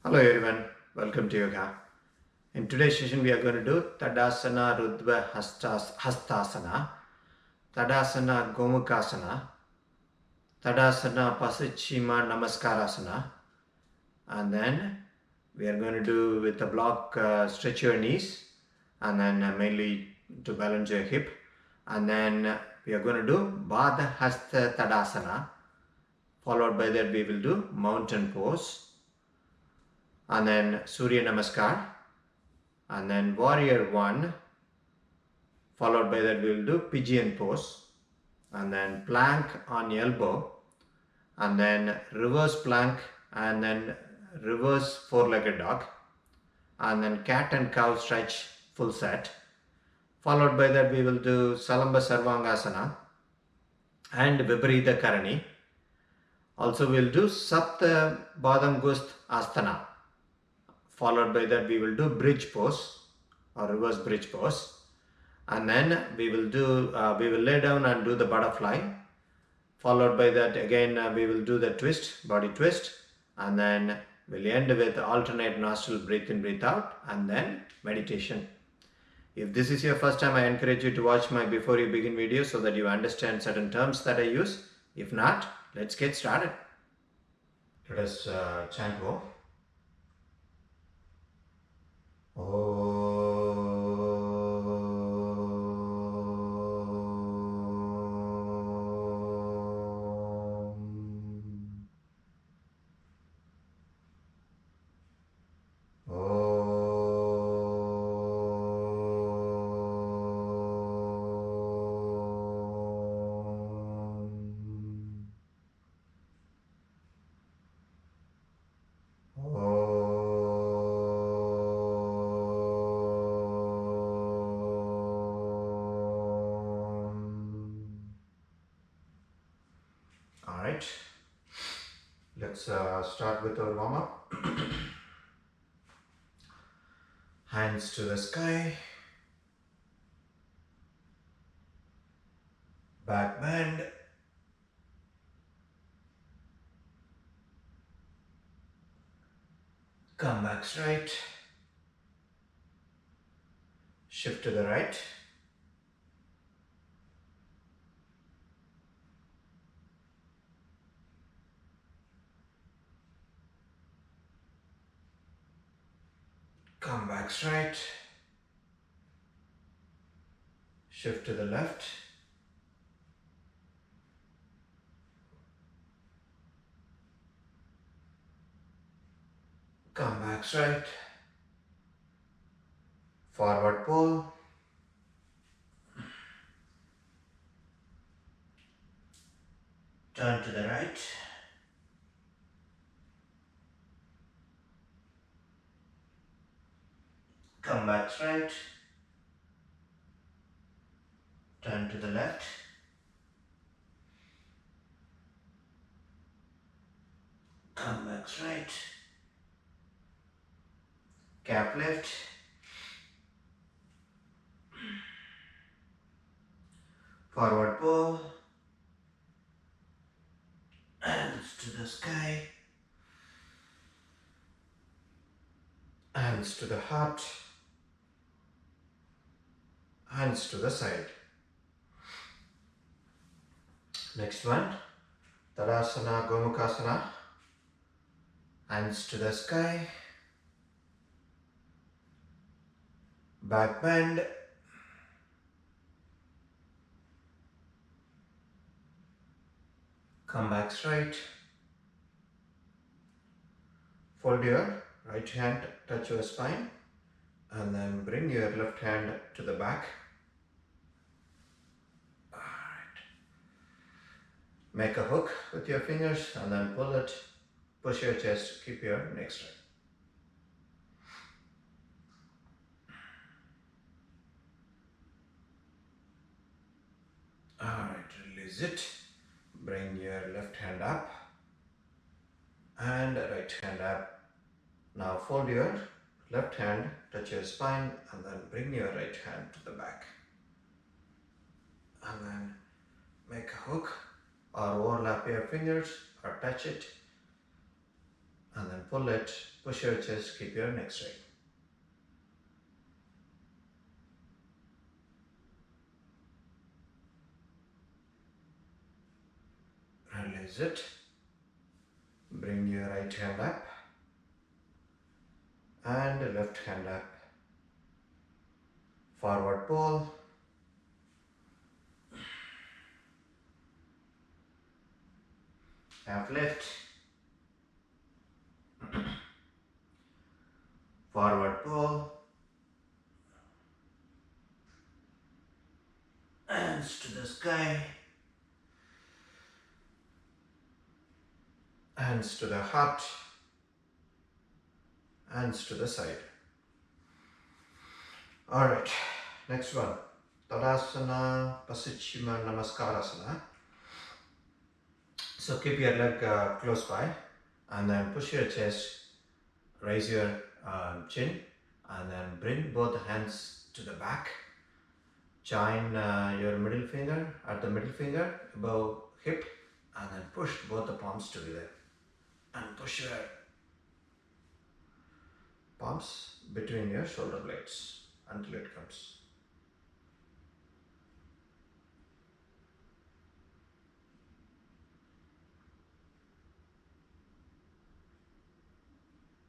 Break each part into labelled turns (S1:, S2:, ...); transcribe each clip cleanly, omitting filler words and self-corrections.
S1: Hello everyone, welcome to yoga. In today's session we are going to do Tadasana, urdhva, Hastasana, Tadasana, Gomukhasana, Tadasana, Pachima, Namaskarasana, and then we are going to do with the block stretch your knees and then mainly to balance your hip, and then we are going to do Baddha Hasta Tadasana. Followed by that we will do mountain pose, and then Suryanamaskar, and then warrior 1. Followed by that we will do pigeon pose, and then plank on elbow, and then reverse plank, and then reverse four-legged dog, and then cat and cow stretch full set. Followed by that we will do Salamba Sarvangasana and Vaparita Karani. Also we will do Supta Padangusthasana. Followed by that we will do bridge pose or reverse bridge pose, and then we will lay down and do the butterfly. Followed by that again we will do the twist, body twist, and then we'll end with alternate nostril breathe in, breathe out, and then meditation. If this is your first time, I encourage you to watch my before you begin video so that you understand certain terms that I use. If not, let's get started. Let us chant Om. Alright, let's start with our warm-up. Hands to the sky, back bend, come back straight, shift to the right, come back straight, shift to the left, come back straight, forward pull, turn to the right, come back straight, turn to the left, come back straight, calf lift, forward pull, hands to the sky, hands to the heart, hands to the side. Next one, Tadasana, Gomukhasana, hands to the sky, back bend, come back straight, fold your right hand, touch your spine, and then bring your left hand to the back. Alright. Make a hook with your fingers and then pull it, push your chest, keep your neck straight. Alright, release it. Bring your left hand up and right hand up. Now fold your left hand, touch your spine, and then bring your right hand to the back. And then make a hook or overlap your fingers or touch it. and then pull it, push your chest, keep your neck straight. Release it. Bring your right hand up and left hand up. Forward pull. Half lift. Forward pull. Hands to the sky. Hands to the heart. Hands to the side. Alright, next one. Tadasana, Pachima, Namaskarasana. So keep your leg close by and then push your chest, raise your chin and then bring both hands to the back. Join your middle finger at the middle finger above hip and then push both the palms together and push your palms between your shoulder blades until it comes.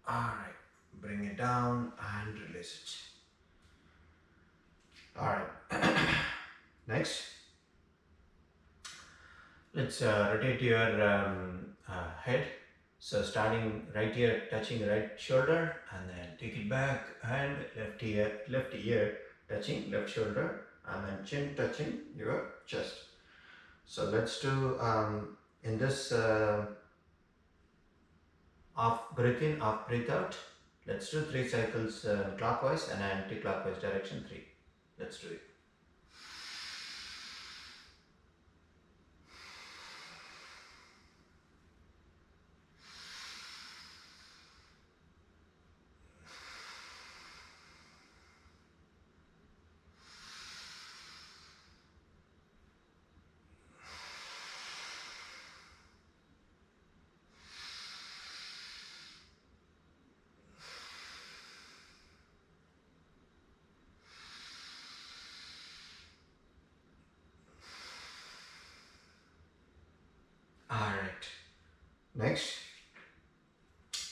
S1: Alright, bring it down and release it. Alright, next, let's rotate your head. So starting right here, touching right shoulder and then take it back and left ear touching left shoulder and then chin touching your chest. So let's do in this half breath in, half breath out. Let's do 3 cycles clockwise and anti-clockwise direction 3. Let's do it. Alright, next,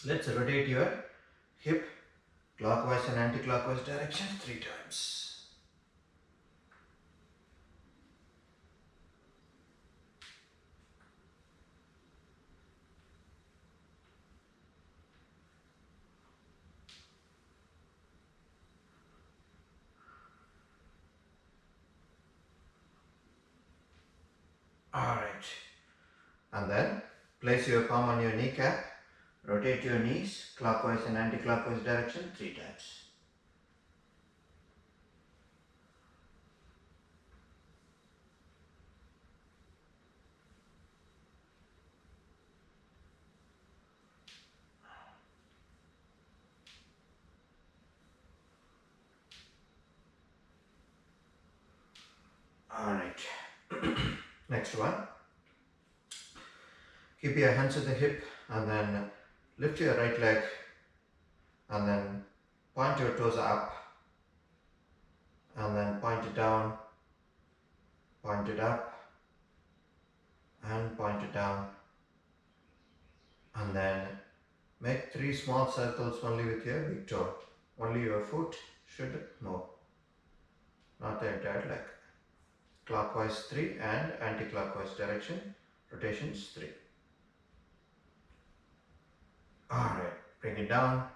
S1: let's rotate your hip clockwise and anti-clockwise direction 3 times. Alright. And then place your palm on your kneecap, rotate your knees clockwise and anti-clockwise direction 3 times. Alright, next one. Keep your hands at the hip and then lift your right leg and then point your toes up and then point it down, point it up and point it down, and then make 3 small circles only with your big toe. Only your foot should move, not the entire leg. Clockwise 3 and anti-clockwise direction, rotations 3. Alright, bring it down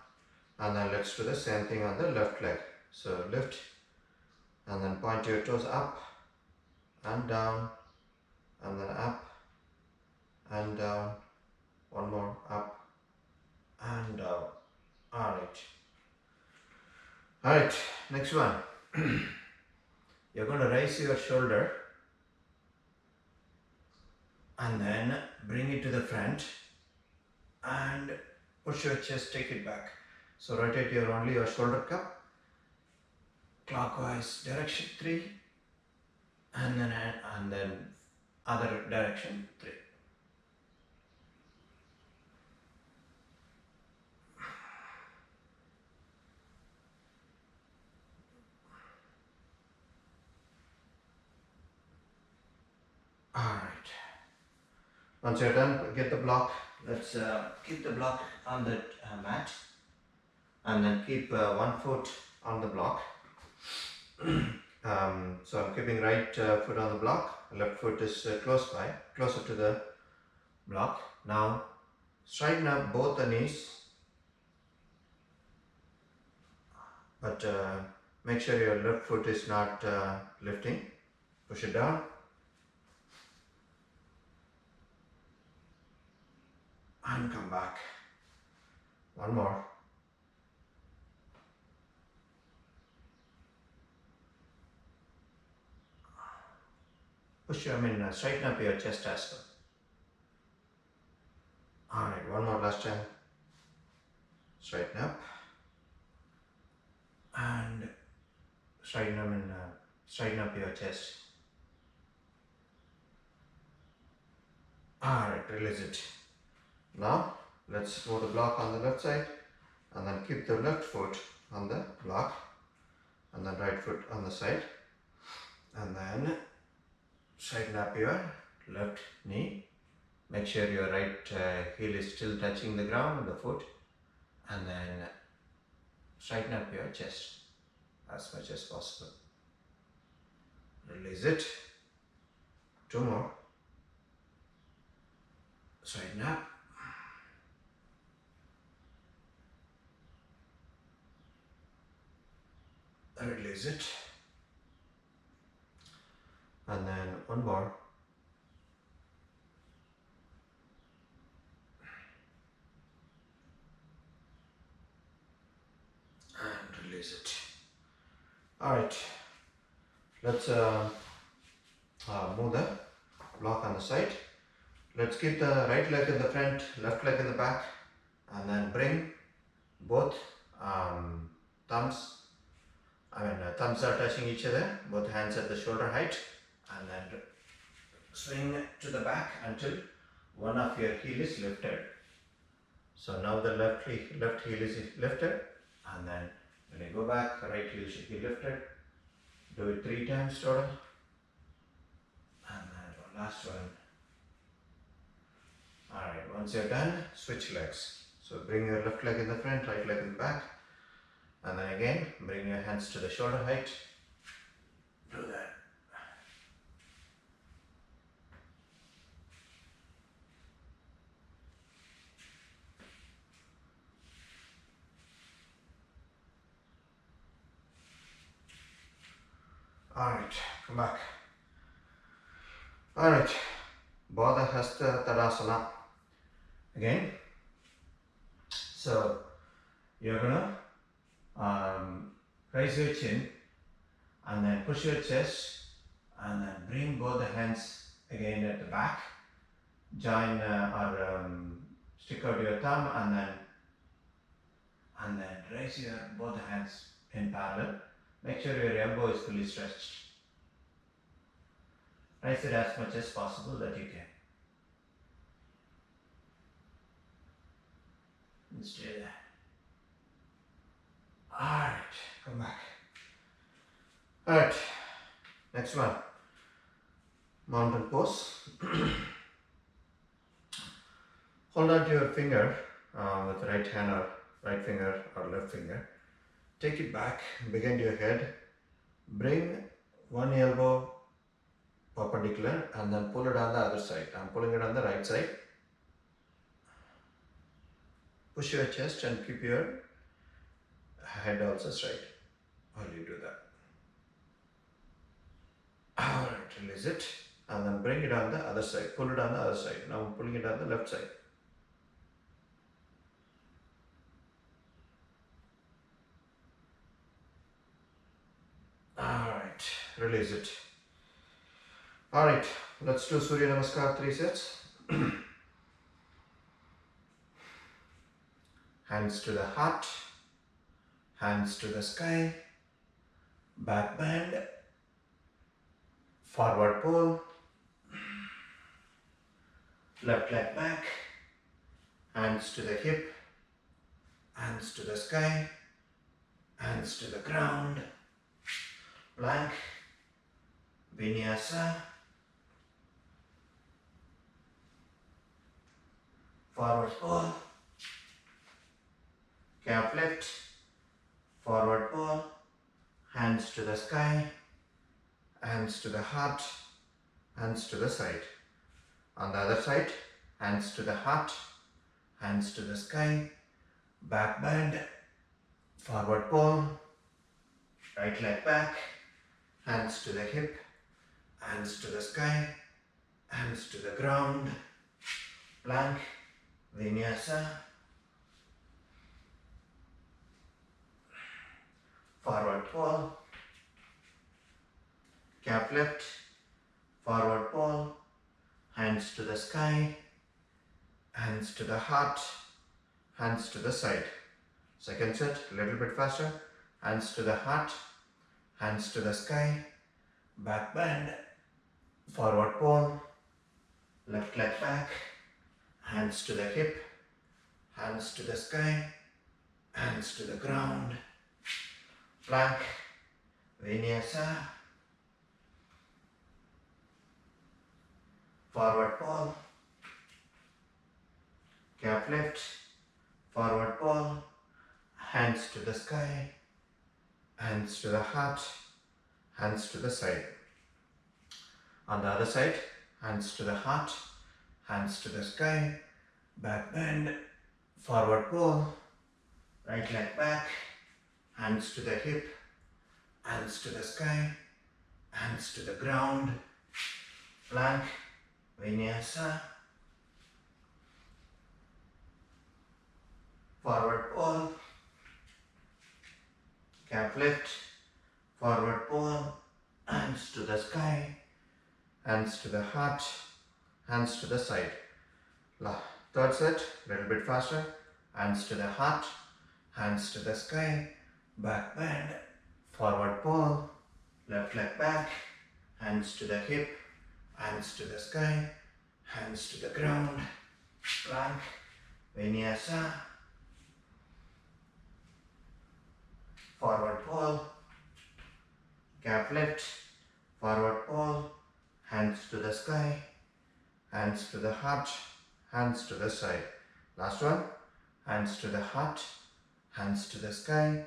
S1: and then let's do the same thing on the left leg. So lift and then point your toes up and down and then up and down. One more, up and down. Alright, next one. You're going to raise your shoulder and then bring it to the front and push your chest, take it back. So rotate only your shoulder cup, clockwise direction 3 and then other direction 3. Once you're done, get the block. Let's keep the block on the mat, and then keep one foot on the block. So I'm keeping right foot on the block, left foot is close by, closer to the block. Now straighten up both the knees, but make sure your left foot is not lifting. Push it down. And come back. One more. Straighten up your chest as well. Alright, one more last time. Straighten up. And straighten up your chest. Alright, release it. Now, let's move the block on the left side, and then keep the left foot on the block, and then right foot on the side, and then straighten up your left knee. Make sure your right heel is still touching the ground with the foot, and then straighten up your chest as much as possible. Release it. Two more. Straighten up. Release it. And then one more. And release it. Alright. Let's move the block on the side. Let's keep the right leg in the front, left leg in the back, and then bring both thumbs are touching each other, both hands at the shoulder height, and then swing to the back until one of your heel is lifted. So now the left heel is lifted, and then when you go back, the right heel should be lifted. Do it 3 times total, and then one last one. Alright, once you're done, switch legs. So bring your left leg in the front, right leg in the back. And then again, bring your hands to the shoulder height. Do that. Alright, come back. Alright, Baddha, Hasta, Tadasana. Again. So, you're gonna raise your chin, and then push your chest, and then bring both the hands again at the back. Join or stick out your thumb, and then raise your both hands in parallel. Make sure your elbow is fully stretched. Raise it as much as possible that you can. And stay there. Alright, come back. Alright, next one. Mountain pose. Hold on to your finger with right hand or right finger or left finger. Take it back, behind your head. Bring one elbow perpendicular and then pull it on the other side. I'm pulling it on the right side. Push your chest and keep your head also straight while you do that. Alright, release it and then bring it on the other side. Pull it on the other side. Now I'm pulling it on the left side. Alright, release it. Alright, let's do Suryanamaskar 3 sets. Hands to the heart, hands to the sky, back bend, forward pull, left leg back, hands to the hip, hands to the sky, hands to the ground, plank, vinyasa, forward pull, calf lift, forward pull, hands to the sky, hands to the heart, hands to the side. On the other side, hands to the heart, hands to the sky, back bend, forward pull, right leg back, hands to the hip, hands to the sky, hands to the ground, plank, vinyasa, forward pull, calf lift, forward pull, hands to the sky, hands to the heart, hands to the side. Second set, a little bit faster. Hands to the heart, hands to the sky, back bend, forward pull, left leg back, hands to the hip, hands to the sky, hands to the ground, plank, vinyasa, forward pull, calf lift, forward pull, hands to the sky, hands to the heart, hands to the side. On the other side, hands to the heart, hands to the sky, back bend, forward pull, right leg back, hands to the hip, hands to the sky, hands to the ground, plank, vinyasa, forward pull, calf lift, forward pull, hands to the sky, hands to the heart, hands to the side. Third set, a little bit faster. Hands to the heart, hands to the sky, back bend, forward pull, left leg back, hands to the hip, hands to the sky, hands to the ground, plank, vinyasa, forward pull, calf lift, forward pull, hands to the sky, hands to the heart, hands to the side. Last one, hands to the heart, hands to the sky,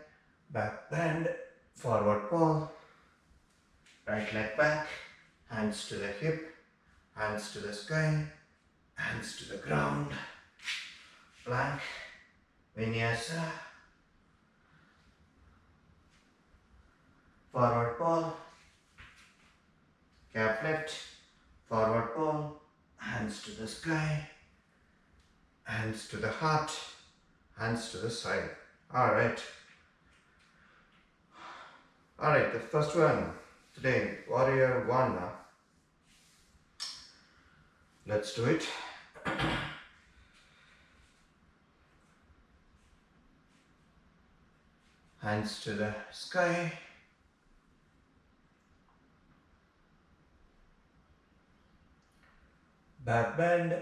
S1: back bend, forward pull, right leg back, hands to the hip, hands to the sky, hands to the ground, plank, vinyasa, forward pull, calf lift, forward pull, hands to the sky, hands to the heart, hands to the side. Alright, the first one today, warrior one. Let's do it. Hands to the sky, back bend,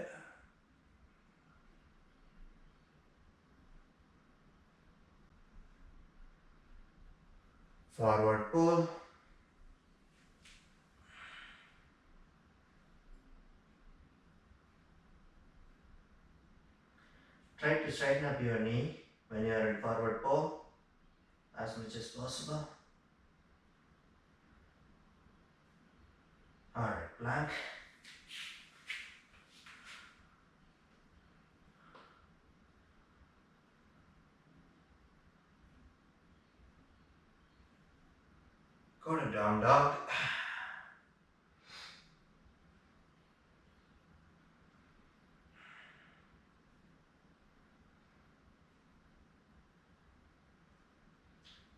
S1: forward pull, try to straighten up your knee when you are in forward pull as much as possible. Alright, plank, go to down dog,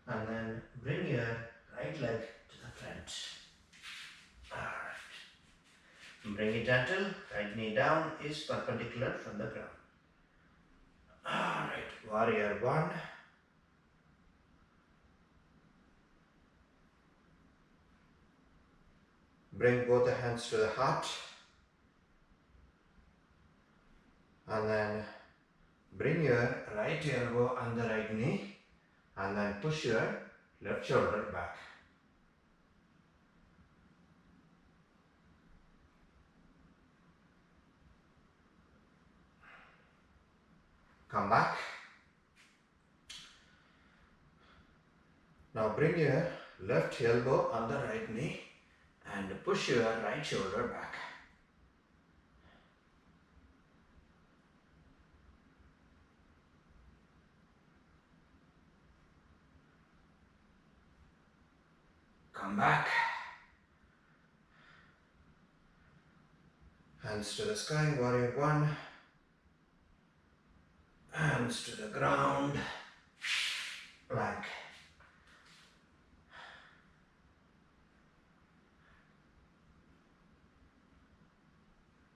S1: and then bring your right leg to the front. Alright, bring it gentle, right knee down is perpendicular from the ground. Alright, warrior one. Bring both the hands to the heart and then bring your right elbow on the right knee and then push your left shoulder back. Come back. Now bring your left elbow on the right knee and push your right shoulder back. Come back. Hands to the sky, warrior one. Hands to the ground, plank.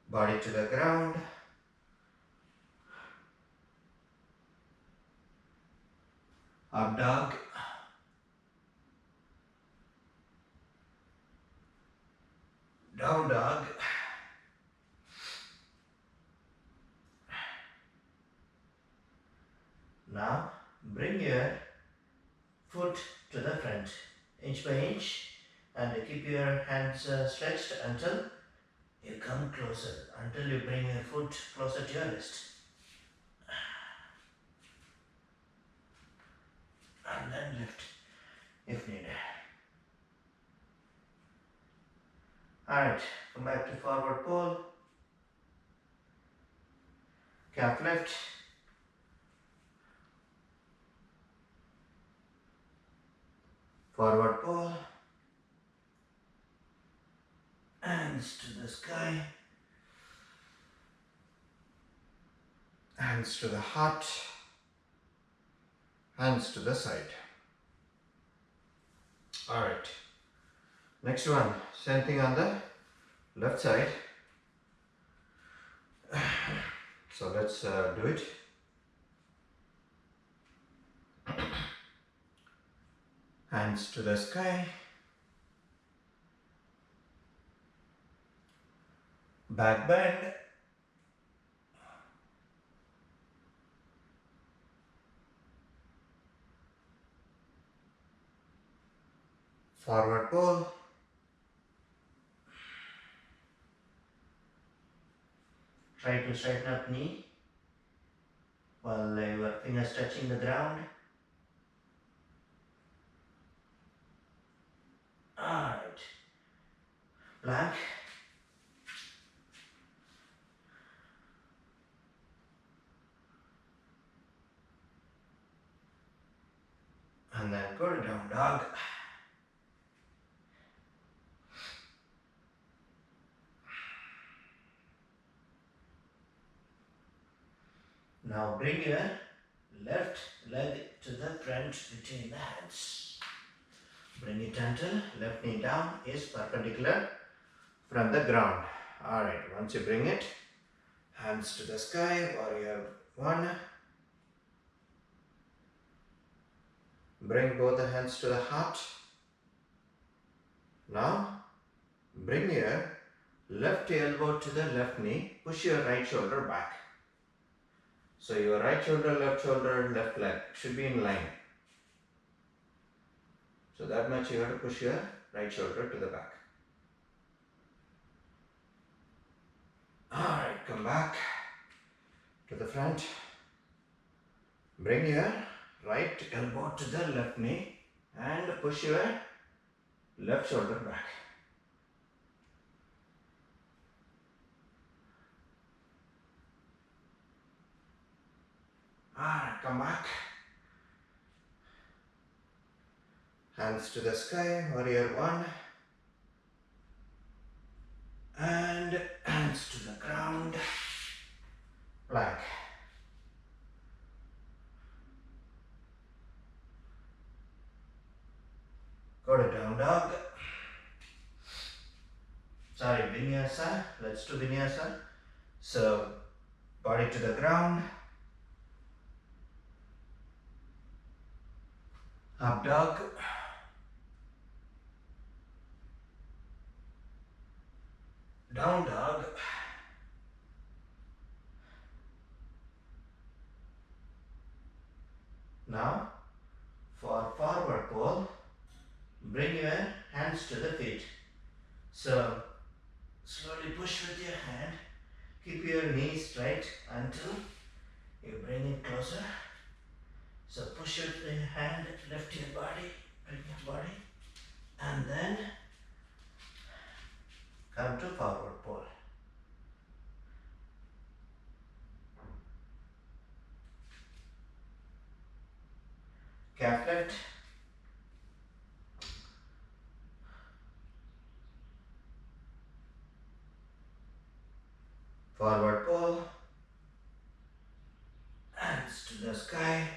S1: Body to the ground. Up dog. Down dog. Now bring your foot to the front, inch by inch, and keep your hands stretched until you come closer, until you bring your foot closer to your wrist. And then lift if needed. Alright, come back to forward fold. Calf lift. Forward fold. Hands to the sky. Hands to the heart. Hands to the side. Alright. Next one. Same thing on the left side. So let's do it. Hands to the sky. Back bend. Forward pull. Try to straighten up knee while your fingers touching the ground. Alright. Plank. And then go to down dog. Now bring your left leg to the front between the hands. Bring it until left knee down is perpendicular from the ground. Alright, once you bring it, hands to the sky, warrior one. Bring both the hands to the heart. Now, bring your left elbow to the left knee, push your right shoulder back. So your right shoulder, left leg should be in line. So that much you have to push your right shoulder to the back. Alright, come back to the front. Bring your right elbow to the left knee and push your left shoulder back. Alright, come back. Hands to the sky, warrior one. And hands to the ground, plank. Go to down dog. Sorry, vinyasa. Let's do vinyasa. So, body to the ground. Up dog. Down dog. Now, for forward fold, bring your hands to the feet. So, slowly push with your hand. Keep your knees straight until You bring it closer. So push your hand, lift your body, bring your body, and then come to forward fold. Calf lift. Forward pull. Hands to the sky.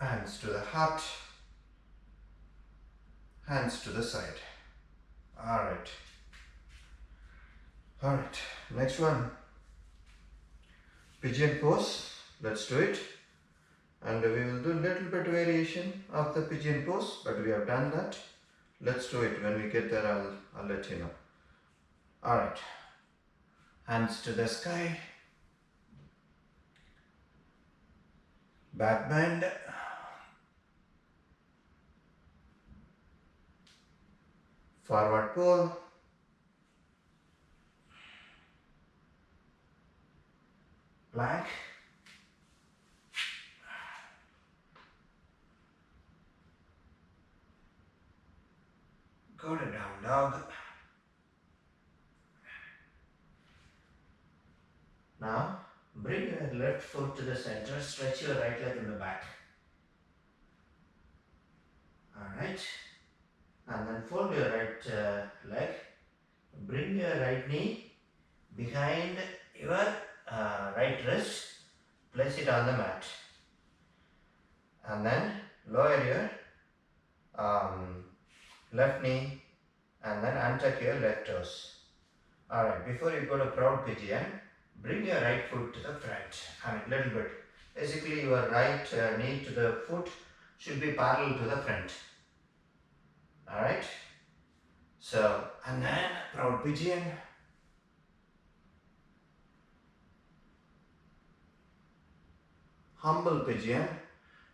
S1: Hands to the heart. Hands to the side. Alright. Alright. Next one. Pigeon pose. Let's do it. And we will do a little bit variation of the pigeon pose, but we have done that. Let's do it. When we get there, I'll let you know. Alright. Hands to the sky. Back bend. Forward pull. Plank. Go to down dog. Now bring your left foot to the center, stretch your right leg in the back. Alright. And then fold your right leg. Bring your right knee behind your right wrist. Place it on the mat. And then lower your left knee and then untuck your left toes. Alright, before you go to proud pigeon, bring your right foot to the front. Little bit. Basically your right knee to the foot should be parallel to the front. Alright. So, and then proud pigeon. Humble pigeon.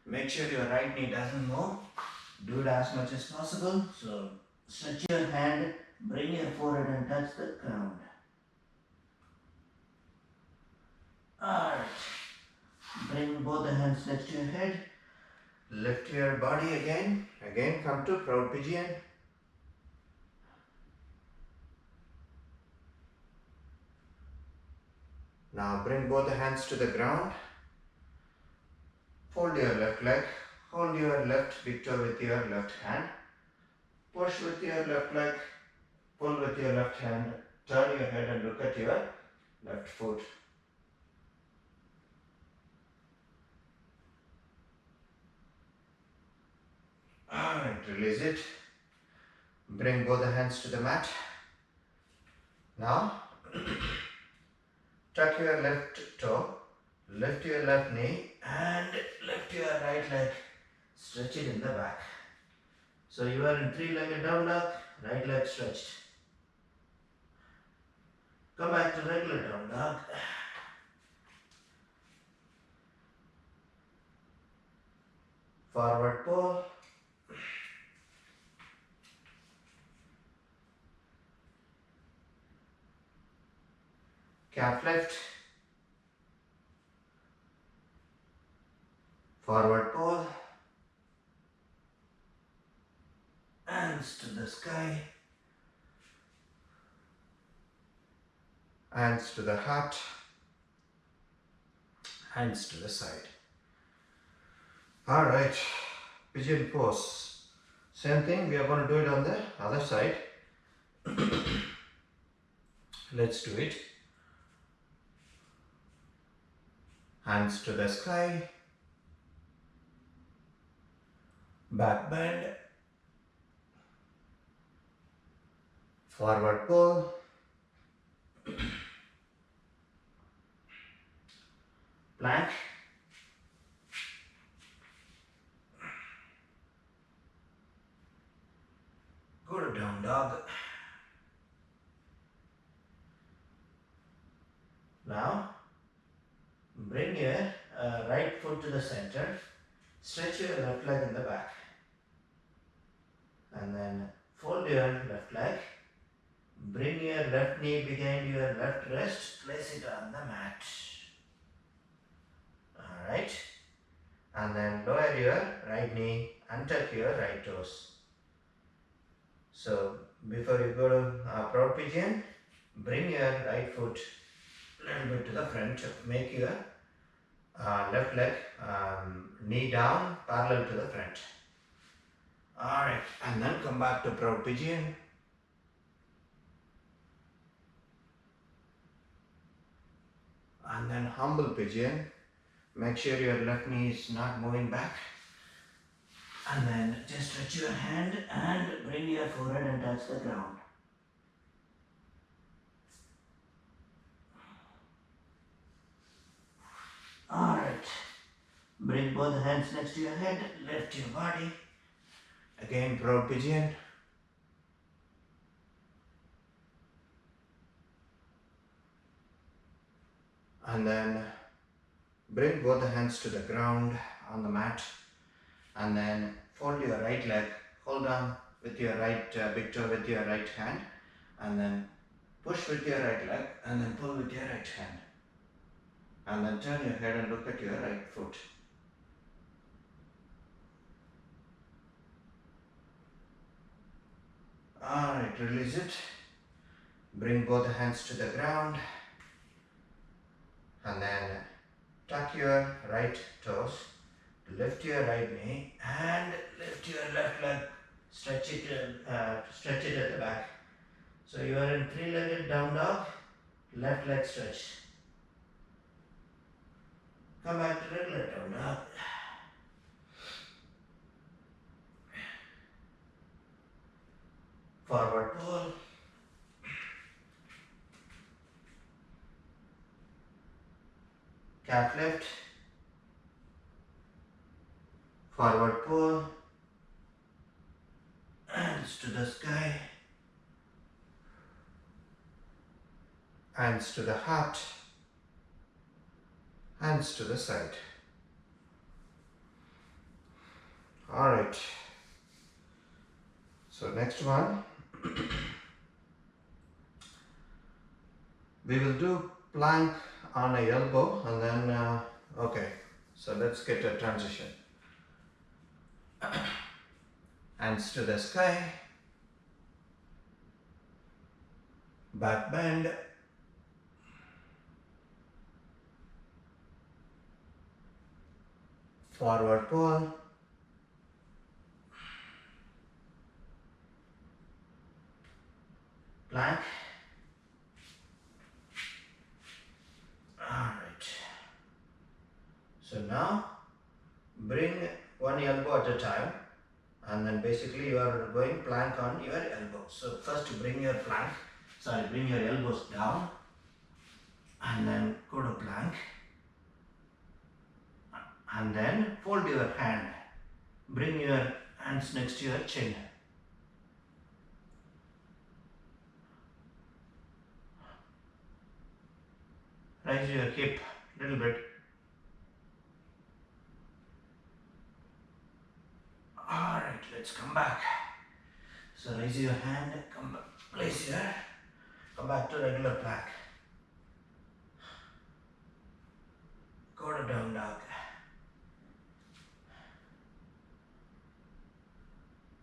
S1: Make sure your right knee doesn't move. Do it as much as possible. So, stretch your hand, bring your forehead and touch the ground. Alright. Bring both the hands next to your head. Lift your body again. Again, come to proud pigeon. Now bring both the hands to the ground. Fold your left leg. Hold your left big toe with your left hand. Push with your left leg. Pull with your left hand. Turn your head and look at your left foot. Alright, release it. Bring both the hands to the mat. Now, tuck your left toe, lift your left knee and lift your right leg. Stretch it in the back. So you are in three-legged down dog, right leg stretched. Come back to regular down dog. Forward pull. Calf lift. Forward pull. Hands to the sky. Hands to the heart. Hands to the side. Alright, pigeon pose. Same thing, we are going to do it on the other side. Let's do it. Hands to the sky. Back bend. Forward pull. Plank. Go to down dog. Now, bring your right foot to the center. Stretch your left leg in the back. And then fold your left leg. Bring your left knee behind your left wrist, place it on the mat. Alright. And then lower your right knee and tuck your right toes. So before you go to proud pigeon, bring your right foot a little bit to the front. Make your left leg knee down parallel to the front. Alright, and then come back to proud pigeon. And then humble pigeon. Make sure your left knee is not moving back. And then just stretch your hand and bring your forehead and touch the ground. Alright. Bring both hands next to your head, lift your body. Again, proud pigeon. And then bring both the hands to the ground on the mat. And then fold your right leg, hold on with your right big toe with your right hand. And then push with your right leg and then pull with your right hand. And then turn your head and look at your right foot. Alright, release it. Bring both hands to the ground. And then tuck your right toes. Lift your right knee and lift your left leg. Stretch it at the back. So you are in three-legged down dog. Left leg stretch. Come back to regular down dog. Forward pull. Calf lift. Forward pull. Hands to the sky. Hands to the heart. Hands to the side. Alright. So next one. We will do plank on a elbow and then, okay. So let's get a transition. Hands to the sky. Back bend. Forward pull. Plank. Alright. So now bring one elbow at a time and then basically you are going plank on your elbow. So first bring your bring your elbows down and then go to plank and then fold your hand. Bring your hands next to your chin. Raise your hip a little bit. Alright, let's come back. So raise your hand, come back, place here, come back to regular plank. Go to down dog.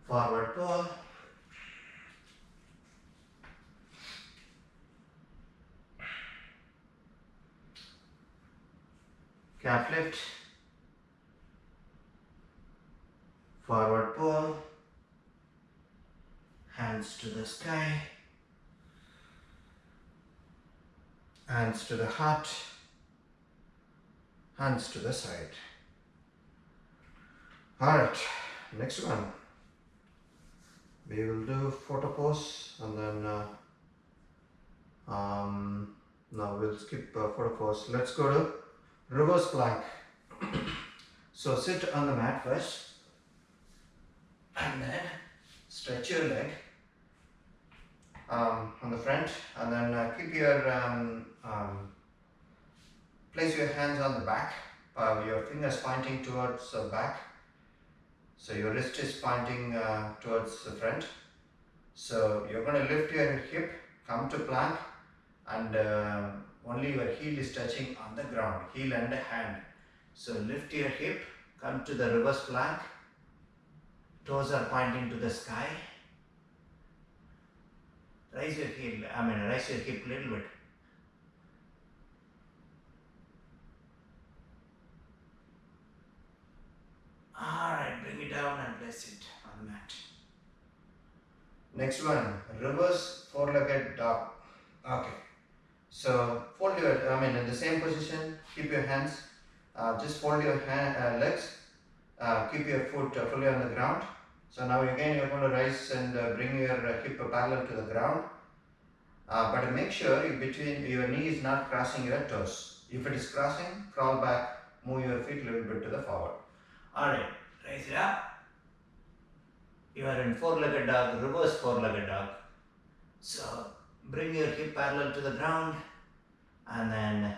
S1: Forward pull. Calf lift. Forward pull. Hands to the sky. Hands to the heart. Hands to the side. Alright, next one. We will do photo pose and then now we'll skip photo pose. Let's go to reverse plank. So sit on the mat first and then stretch your leg on the front and then keep your place your hands on the back, your fingers pointing towards the back. So your wrist is pointing towards the front. So you're going to lift your hip come to plank, and only your heel is touching on the ground, heel and hand. So lift your hip, come to the reverse plank, toes are pointing to the sky. Raise your heel, raise your hip a little bit. Alright, bring it down and place it on the mat. Next one, reverse four-legged dog. Okay. So fold your, in the same position, keep your hands, just fold your legs, keep your foot fully on the ground. So now again you're going to rise and bring your hip parallel to the ground. But make sure between your knee is not crossing your toes. If it is crossing, crawl back, move your feet a little bit to the forward. Alright, raise it up. You are in four-legged dog, reverse four-legged dog. So bring your hip parallel to the ground and then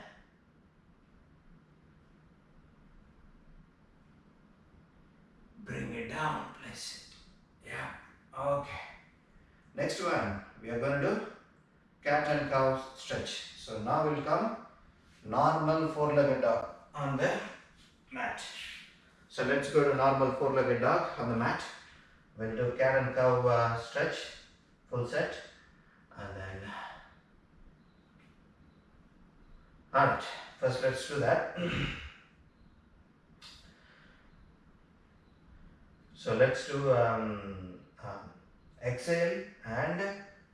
S1: bring it down, place it. Yeah, okay. Next one, we are going to do cat and cow stretch. So now we'll come normal four-legged dog on the mat. So let's go to normal four-legged dog on the mat. We'll do cat and cow stretch, full set, and then, alright, first let's do that. So let's do exhale and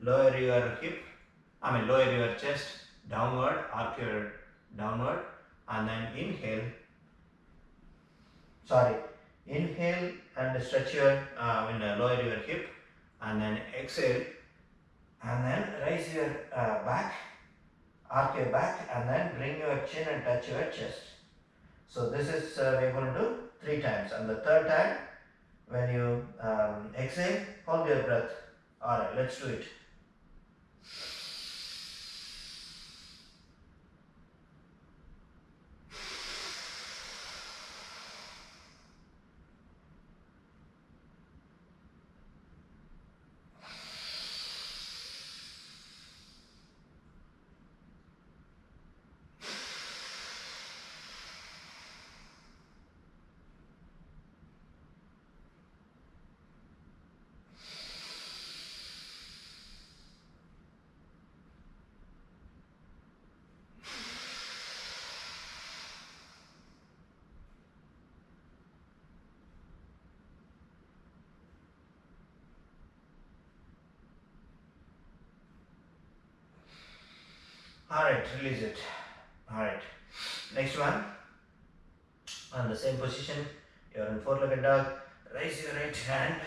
S1: lower your hip, lower your chest downward, arc your downward, and then inhale and stretch your, lower your hip, and then exhale, and then raise your back, arc your back, and then bring your chin and touch your chest. So this is, we're going to do 3 times, and the third time, when you exhale, hold your breath. Alright, let's do it. Alright, release it. Alright, next one, on the same position, you're in four-legged dog, raise your right hand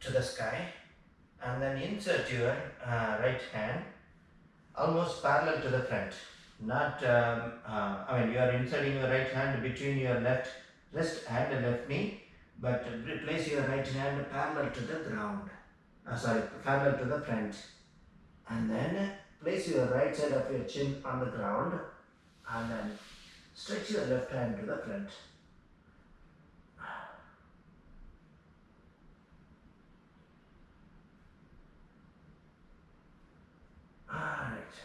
S1: to the sky, and then insert your right hand almost parallel to the front. Not, you are inserting your right hand between your left wrist and the left knee, but place your right hand parallel to the ground, parallel to the front, and then place your right side of your chin on the ground, and then stretch your left hand to the front. Alright.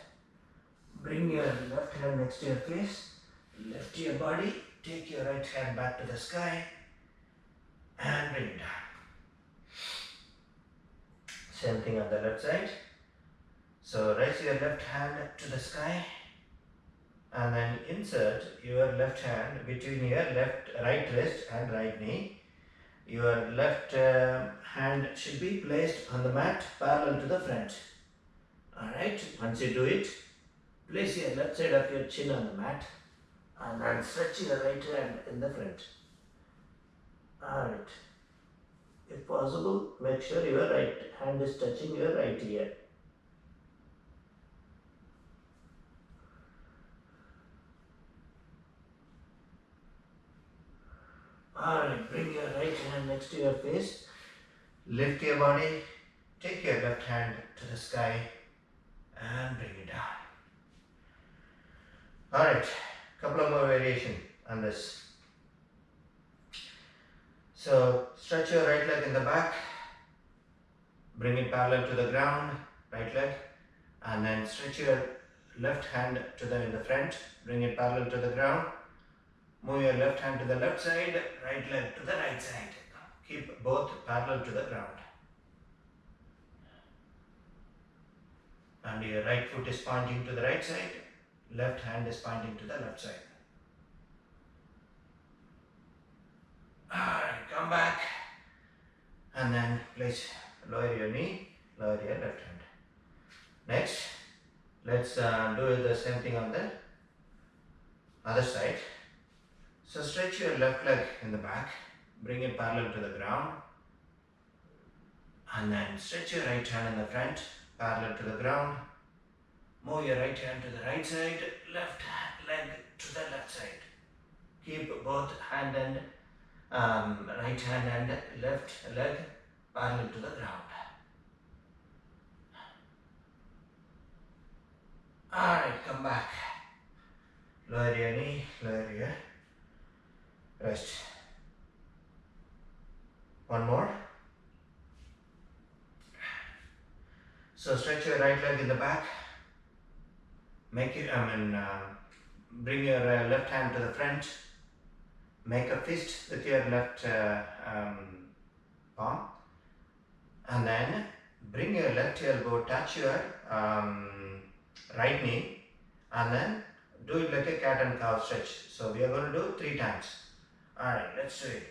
S1: Bring your left hand next to your face, lift your body, take your right hand back to the sky, and bring it down. Same thing on the left side. So raise your left hand to the sky, and then insert your left hand between your right wrist and right knee. Your left hand should be placed on the mat parallel to the front. Alright, once you do it, place your left side of your chin on the mat, and then stretch your right hand in the front. Alright, if possible, make sure your right hand is touching your right ear. Alright, bring your right hand next to your face, lift your body, take your left hand to the sky, and bring it down. Alright, couple of more variation on this. So stretch your right leg in the back, bring it parallel to the ground, right leg, and then stretch your left hand to the in the front, bring it parallel to the ground. Move your left hand to the left side, right leg to the right side. Keep both parallel to the ground. And your right foot is pointing to the right side, left hand is pointing to the left side. Alright, come back. And then place, lower your knee, lower your left hand. Next, let's do the same thing on the other side. So stretch your left leg in the back, bring it parallel to the ground, and then stretch your right hand in the front, parallel to the ground. Move your right hand to the right side, left leg to the left side. Keep both hand and right hand and left leg parallel to the ground. Alright, come back. Lower your knee, lower your rest. One more. So stretch your right leg in the back. Make it, bring your left hand to the front. Make a fist with your left palm. And then bring your left elbow, touch your right knee, and then do it like a cat and cow stretch. So we are going to do 3 times. Alright, let's do it.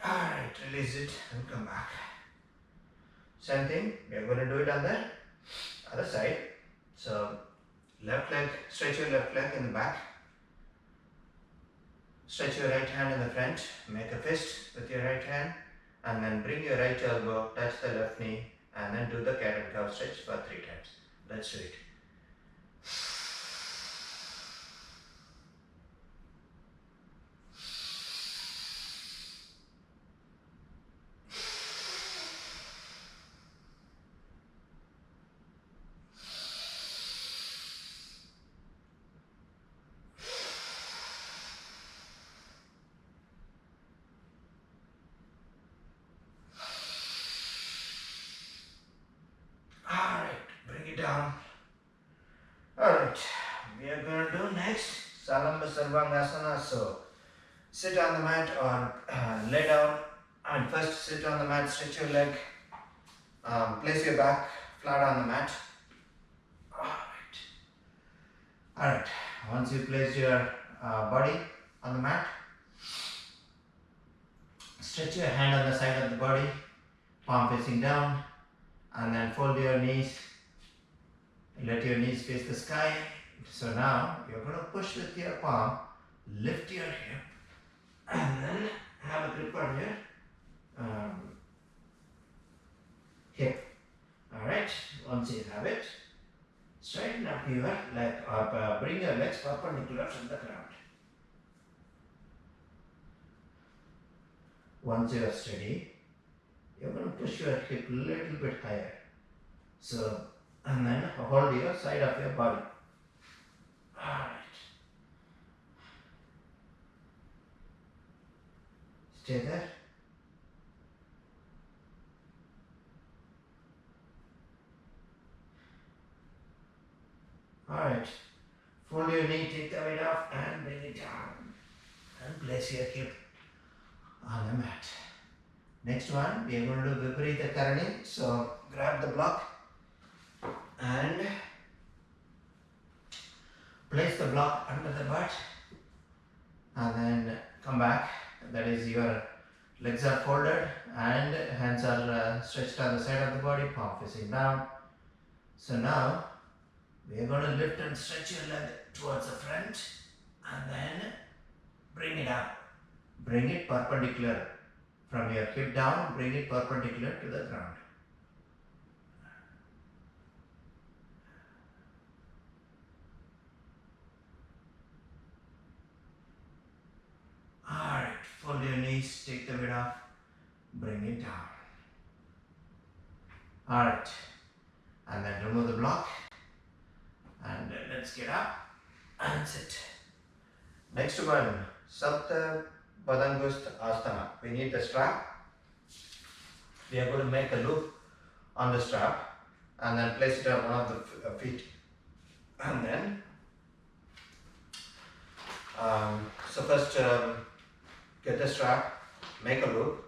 S1: Alright, release it and come back. Same thing, we are going to do it on the other side. So left leg, stretch your left leg in the back. Stretch your right hand in the front, make a fist with your right hand, and then bring your right elbow, touch the left knee, and then do the cat and cow stretch for 3 times. Let's do it. Down. Alright, we are going to do next Salamba Sarvangasana. So sit on the mat or lay down, and first sit on the mat, stretch your leg, place your back flat on the mat. Alright, once you place your body on the mat, stretch your hand on the side of the body, palm facing down, and then fold your knees. Let your knees face the sky. So now you're going to push with your palm, lift your hip, and then have a grip on your hip. Alright, once you have it, straighten up your leg up, bring your legs perpendicular from the ground. Once you are steady, you're going to push your hip a little bit higher. So, and then hold your side of your body. Alright. Stay there. Alright. Fold your knee, take the weight off and bring it down. And place your hip on the mat. Next one, we are going to do Vaparita Karani. So grab the block and place the block under the butt, and then come back. That is, your legs are folded and hands are stretched on the side of the body, palm facing down. So now we are going to lift and stretch your leg towards the front, and then bring it up. Bring it perpendicular from your hip down, bring it perpendicular to the ground. Alright, fold your knees, take the weight off, bring it down. Alright, and then remove the block and let's get up and sit. Next one, Supta Padangusthasana. We need the strap. We are going to make a loop on the strap and then place it on one of the feet. And then, so first get the strap, make a loop,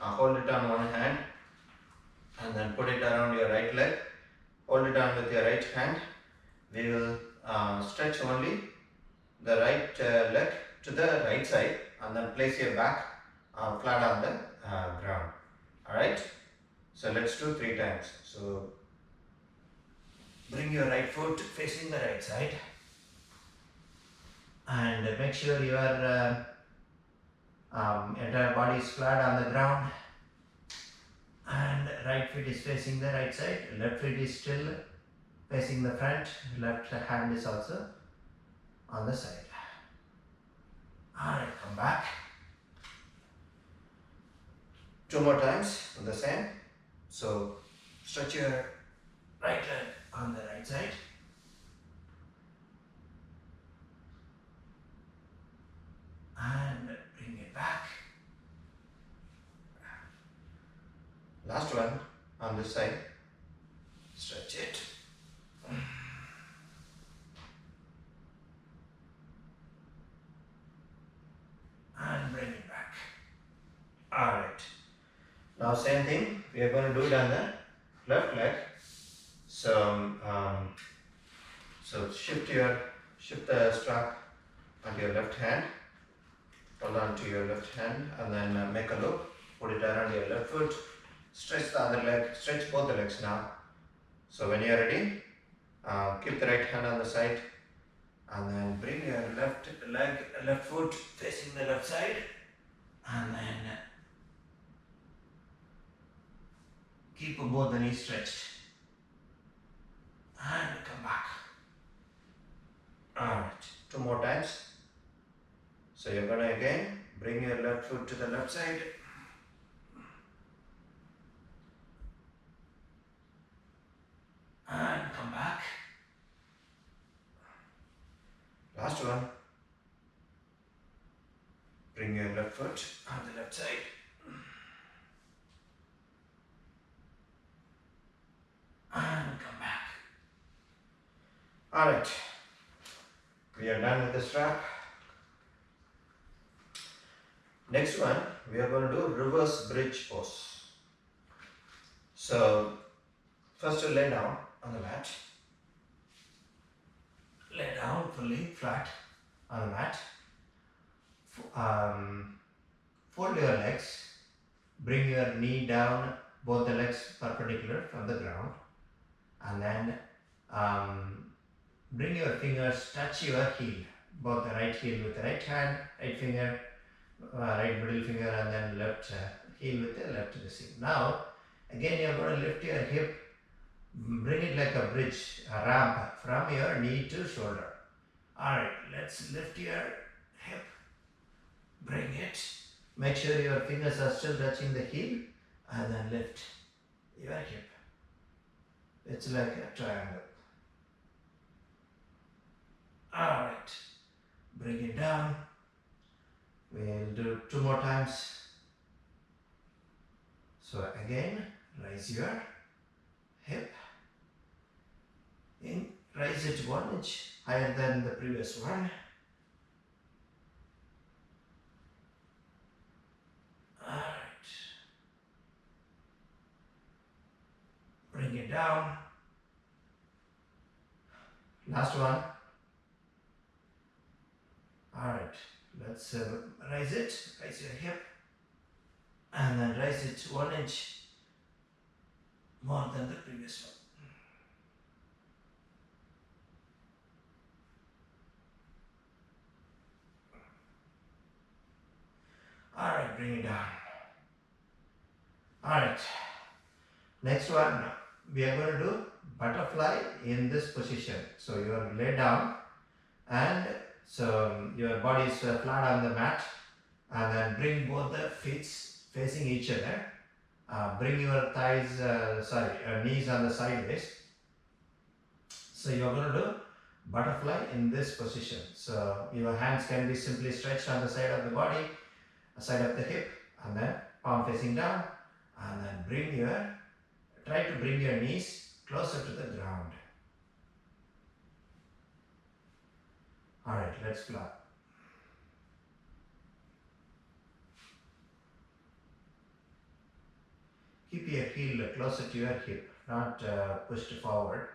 S1: hold it on one hand and then put it around your right leg. Hold it on with your right hand. We will stretch only the right leg to the right side and then place your back flat on the ground. Alright, so let's do 3 times. So bring your right foot facing the right side and make sure your entire body is flat on the ground and right foot is facing the right side, left foot is still facing the front, left hand is also on the side. Alright, come back. 2 more times on the same. So stretch your right leg on the right side. And bring it back. Last one on this side. Stretch it. And bring it back. Alright. Now same thing. We are going to do it on the left leg. So shift the strap onto your left hand. Hold on to your left hand and then make a loop. Put it around your left foot. Stretch the other leg. Stretch both the legs now. So when you are ready, keep the right hand on the side and then bring your left foot facing the left side and then keep both the knees stretched and come back. Alright, 2 more times. So you're going to again bring your left foot to the left side and come back. Last one. Bring your left foot on the left side and come back. Alright, we are done with the strap. Next one, we are going to do reverse bridge pose. So first you lay down on the mat. Lay down fully flat on the mat. Fold your legs. Bring your knee down, both the legs perpendicular from the ground. And then bring your fingers, touch your heel. Both the right heel with the right hand, right finger, right middle finger, and then left heel with the left wrist. Now, again you are going to lift your hip. Bring it like a bridge, a ramp from your knee to shoulder. Alright, let's lift your hip. Bring it. Make sure your fingers are still touching the heel and then lift your hip. It's like a triangle. Alright, bring it down. We'll do 2 more times. So again, raise your hip. Raise it 1 inch higher than the previous one. Alright. Bring it down. Last one. Alright. Let's raise it. Raise your hip. And then raise it 1 inch more than the previous one. Alright, bring it down. Alright, next one, we are going to do butterfly in this position. So you are laid down and so your body is flat on the mat And then bring both the feet facing each other. Bring your thighs, knees on the sideways. So you're going to do butterfly in this position. So your hands can be simply stretched on the side of the body, side of the hip, and then palm facing down. And then try to bring your knees closer to the ground. Alright, let's clap. Keep your heel closer to your hip, not pushed forward.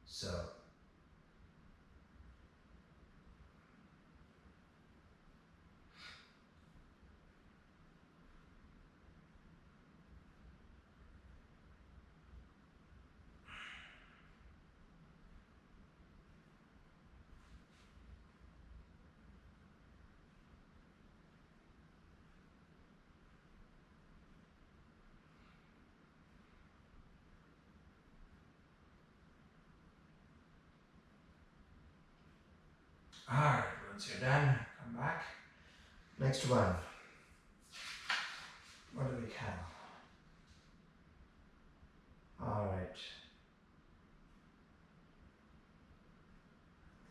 S1: So, alright, once you're done, come back. Next one. What do we have? Alright.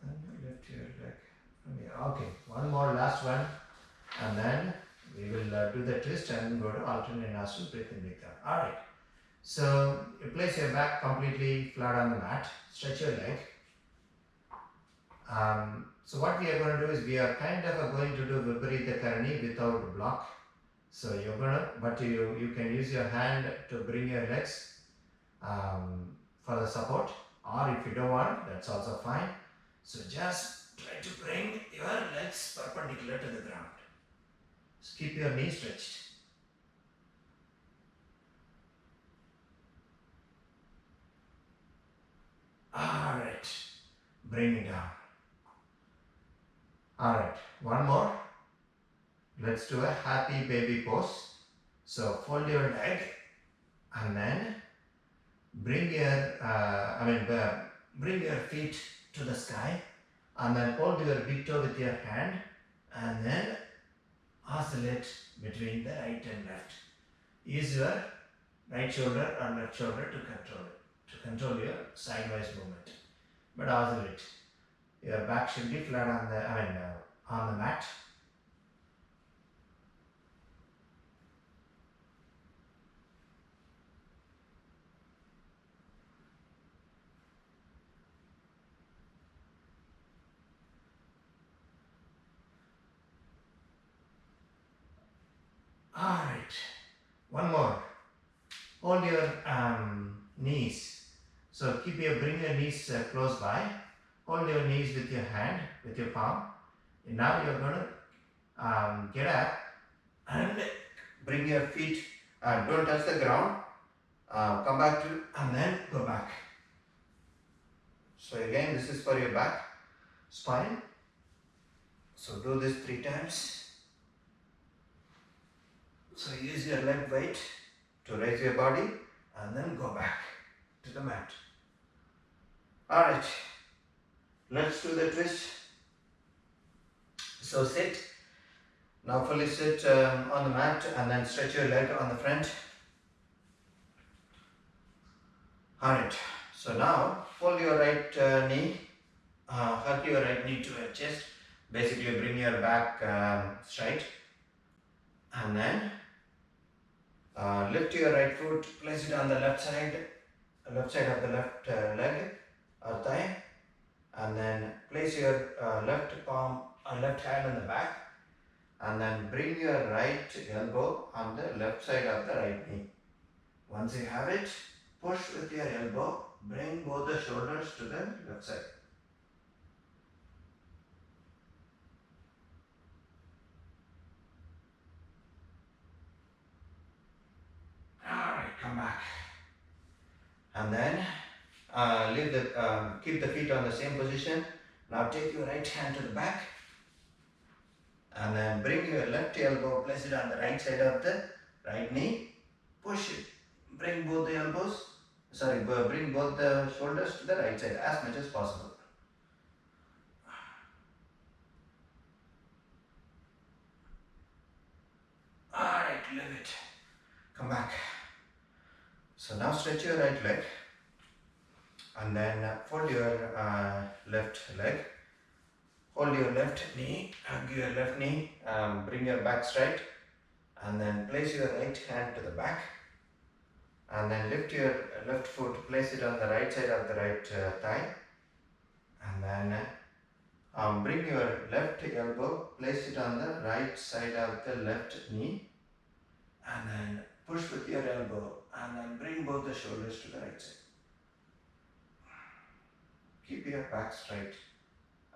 S1: Then you lift your leg. Okay, one more last one. And then we will do the twist and go to alternate nostril, breathe in, breathe out. Alright. So you place your back completely flat on the mat. Stretch your leg. So what we are going to do is we are kind of going to do Vaparita Karani without block. So you're going to, but you can use your hand to bring your legs for the support, or if you don't want, that's also fine. So just try to bring your legs perpendicular to the ground. So keep your knees stretched. Alright, bring it down. Alright, one more. Let's do a happy baby pose. So fold your leg and then bring your feet to the sky, and then hold your big toe with your hand and then oscillate between the right and left. Use your right shoulder or left shoulder to control your sideways movement. But oscillate. Your back should be flat on the mat. Alright, one more. Hold your knees. So bring your knees close by. Hold your knees with your hand, with your palm. And now you're going to get up and bring your feet, don't touch the ground. Come back to, and then go back. So again, this is for your back, spine. So do this 3 times. So use your leg weight to raise your body and then go back to the mat. Alright, let's do the twist. So sit. Now fully sit on the mat and then stretch your leg on the front. Alright, so now fold your right knee, hug your right knee to your chest. Basically bring your back straight, and then lift your right foot, place it on the left side of the left leg or thigh, and then place your left hand on the back, and then bring your right elbow on the left side of the right knee. Once you have it, push with your elbow, bring both the shoulders to the left side. Alright, come back. And then keep the feet on the same position. Now take your right hand to the back and then bring your left elbow, place it on the right side of the right knee. Push it. Bring both the shoulders to the right side as much as possible. So now stretch your right leg and then fold your left leg. Hold your left knee, hug your left knee, bring your back straight and then place your right hand to the back and then lift your left foot, place it on the right side of the right thigh and then bring your left elbow, place it on the right side of the left knee and then push with your elbow and then bring both the shoulders to the right side. Keep your back straight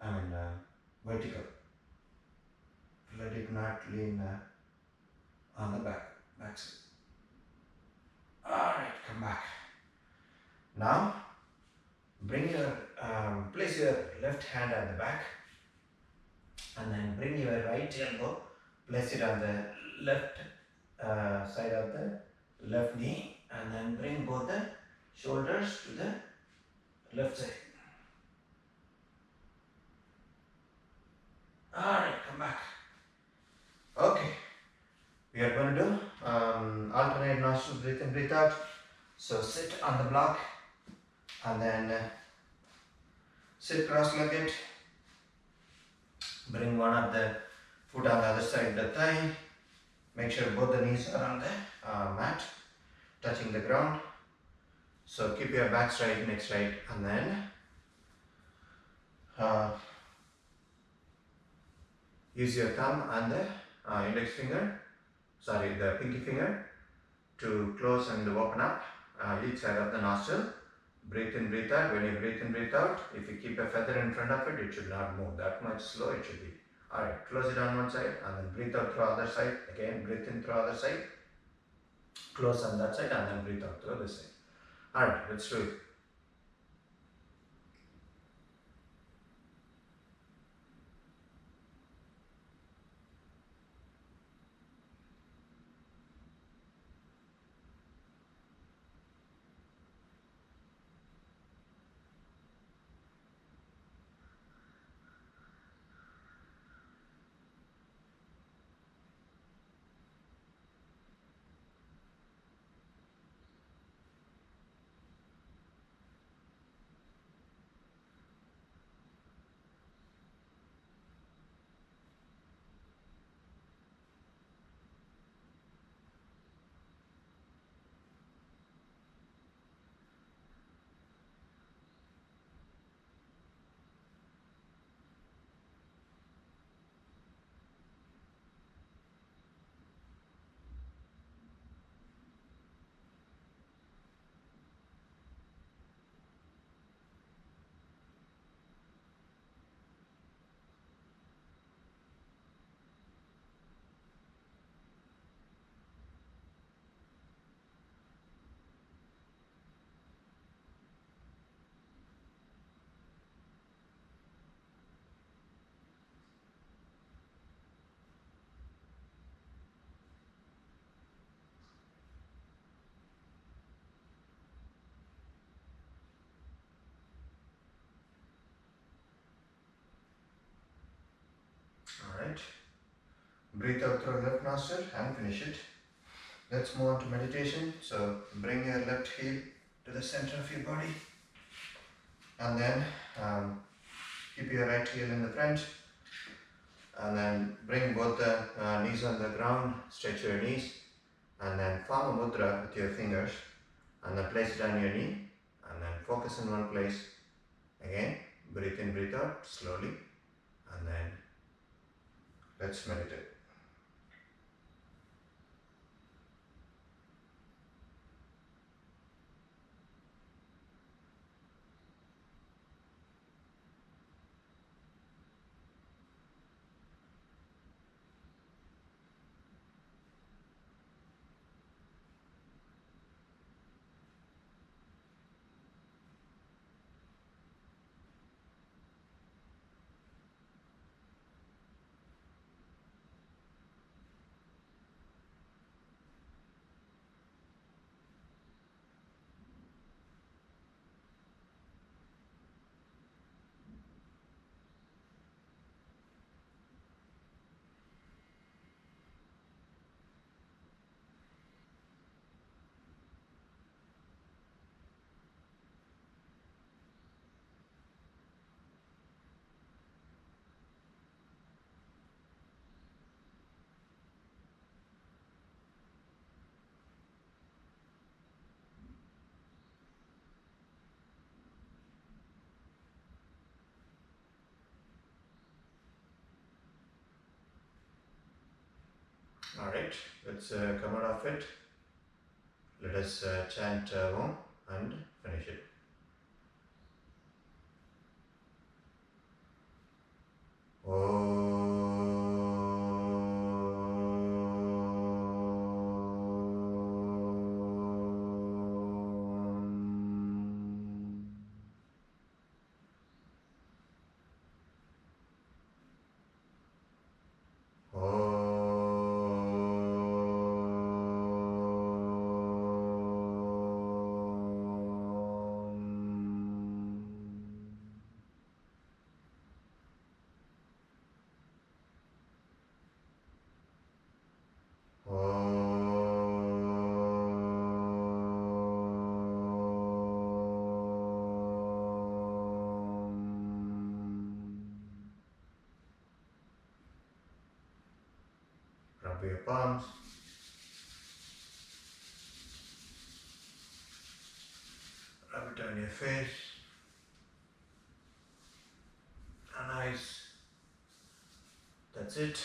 S1: and vertical. Let it not lean on the back side. Alright, come back. Now, place your left hand at the back and then bring your right elbow, place it on the left side of the left knee and then bring both the shoulders to the left side. Alright, come back. Okay, we are going to do alternate nostril breathe in, breathe out. So sit on the block and then sit cross-legged. Bring one of the foot on the other side of the thigh. Make sure both the knees are on the mat, touching the ground. So keep your back straight, neck straight, and then use your thumb and the the pinky finger to close and open up each side of the nostril. Breathe in, breathe out. When you breathe in, breathe out, if you keep a feather in front of it, it should not move. That much slow it should be. Alright, close it on one side and then breathe out through other side. Again, breathe in through other side. Close on that side and then breathe out through this side. Alright, let's do it. Alright. Breathe out through left nostril and finish it. Let's move on to meditation. So bring your left heel to the center of your body and then keep your right heel in the front and then bring both the knees on the ground, stretch your knees and then form a mudra with your fingers and then place it on your knee and then focus in one place. Again, breathe in, breathe out slowly and then let's meditate. Alright, let's come out of it. Let us chant Om and finish it. Rub your palms. Rub it on your face and eyes. That's it.